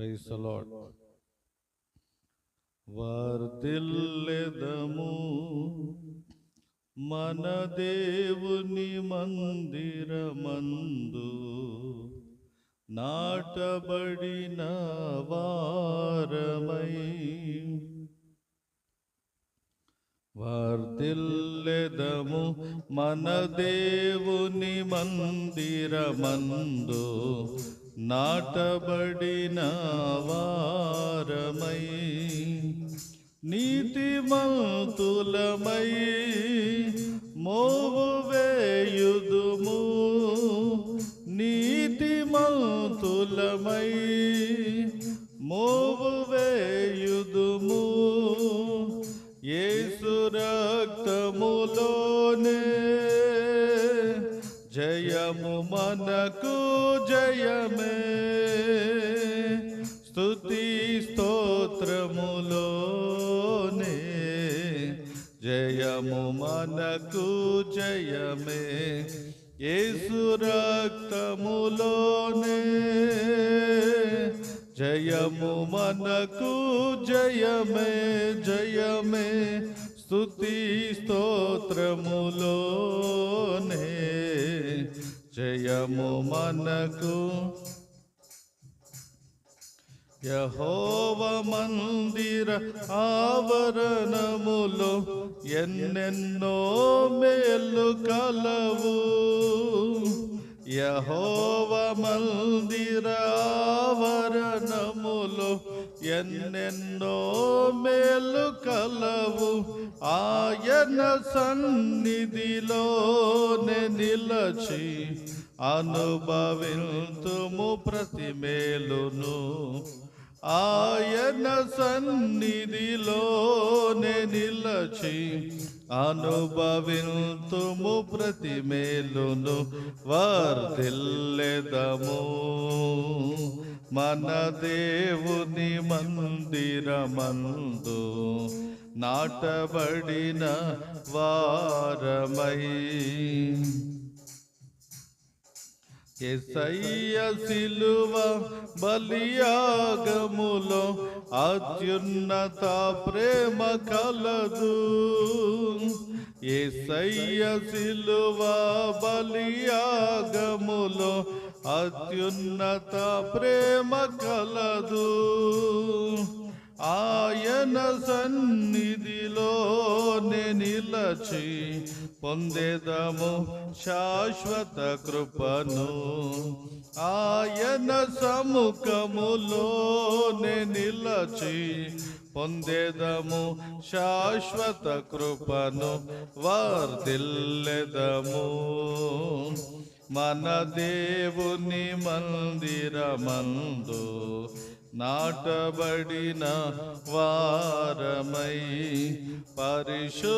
Praise the lord. వర్ధిల్లెదము మన దేవుని మందిరమందు, నాటబడిన వారమై. వర్ధిల్లెదము మన దేవుని మందిరమందు, నాటబడిన వారమై. నీతిమంతులమై మోవు వేయుదుము, నీతిమంతులమై మోవు వేయుదుము. యేసు రక్తములోనే జయము మనకు జయమే, స్తుతి స్తోత్రములోనే జయము మనకు జయమే. యేసు రక్తములోనే జయము మనకు జయమే, జయమే, స్తుతి స్తోత్రములోనే జయము మనకు. యెహోవా మందిర ఆవరణములో ఎన్నెన్నో మేలు కలవు. యెహోవా మందిర ఆవరణములో ఎన్నెన్నో మేలు కలవు. ఆయన సన్నిధిలోనే నిలచి అనుభవింతుము ప్రతి మేలును. ఆయన సన్నిధిలోనే నిలచి అనుభవింతుము ప్రతి మేలును. వర్ధిల్లెదము మన దేవుని మందిరమందు, నాటబడిన వారమై. యేసయ్య సిలువ బలియాగములో అత్యున్నత ప్రేమ కలదు. యేసయ్య సిలువ బలియాగములో అత్యున్నత ప్రేమ కలదు. ఆయన సన్నిధిలోనే నిలచి పొందెదము శాశ్వత కృపను. ఆయన సముఖములోనే నిలచి పొందెదము శాశ్వత కృపను. వర్ధిల్లెదము మన దేవుని మందిరమందు, నాటబడిన వారమై. పరిశుద్ధాత్ముని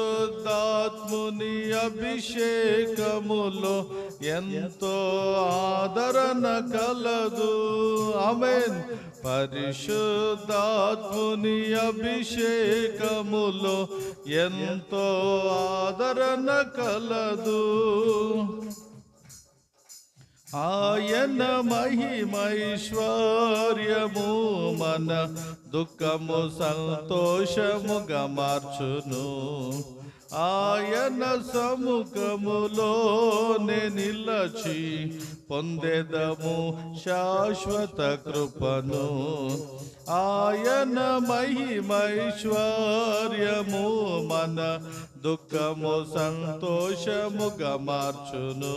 అభిషేకములో ఎంతో ఆదరణ కలదు. ఆమేన్. పరిశుద్ధాత్ముని అభిషేకములో ఎంతో ఆదరణ కలదు. ఆయన మహిమైశ్వర్యము మన దుఃఖము సంతోషముగా మార్చును. ఆయన సముఖములోనే నిలచి పొందెదము శాశ్వత కృపను. ఆయన మహిమైశ్వర్యము మన దుఃఖము సంతోషముగా మార్చును.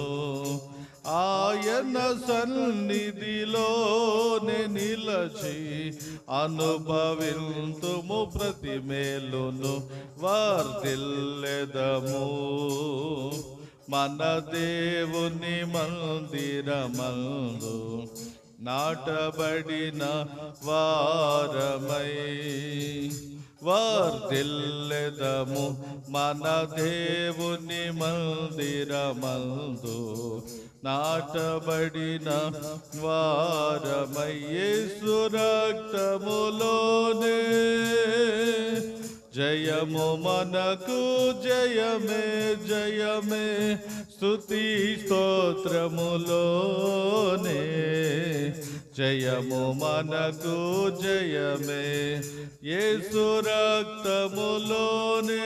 ఆయన సన్నిధిలోనే నిలచి అనుభవింతుము ప్రతి మేలును. వర్ధిల్లెదము మన దేవుని మందిరమందు, నాటబడిన వారమై. వర్ధిల్లెదము మన దేవుని మందిరమందు, నాటబడిన వారమై. యేసు రక్తములోనే జయము మనకు జయమే, జయమే, స్తుతి స్తోత్రములోనే జయము మనకు జయమే, యేసు రక్తములోనే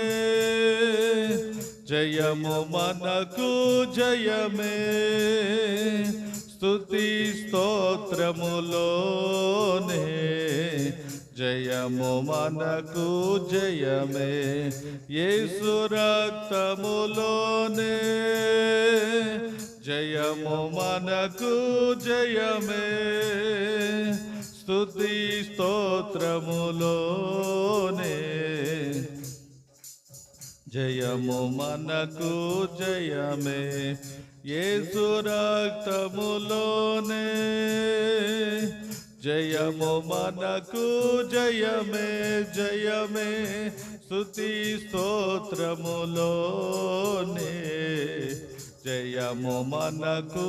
జయము మనకు జయమే, స్తుతి స్తోత్రములోనే జయము మనకు జయమే, యేసు రక్తములోనే జయము మనకు జయమే, స్తుతి స్తోత్రములోనే జయము మనకు జయమే, యేసు రక్తములోనే జయము మనకు జయమే, జయమే, స్తుతి స్తోత్రములోనే జయము మనకు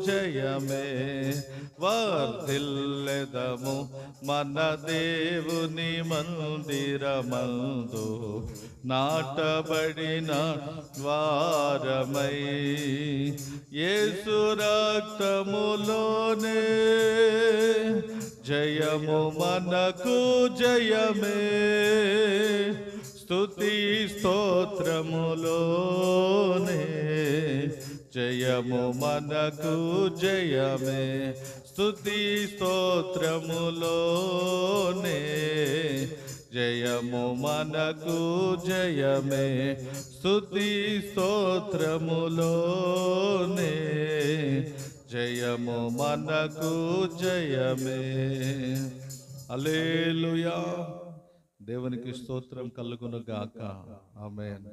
జయమే. వర్ధిల్లెదము మన దేవుని మందిరమందు నాటబడిన వారమై, యేసు రక్తములోనే జయము మనకు జయమే, స్తుతి స్తోత్రములోనే జయము మనకు జయమే, స్తుతి స్తోత్రములోనే జయము మనకు జయమే, స్తుతి స్తోత్రములోనే జయము మనకు జయమే. హల్లెలూయా. దేవునికి స్తోత్రం కలుగును గాక. ఆమేన్.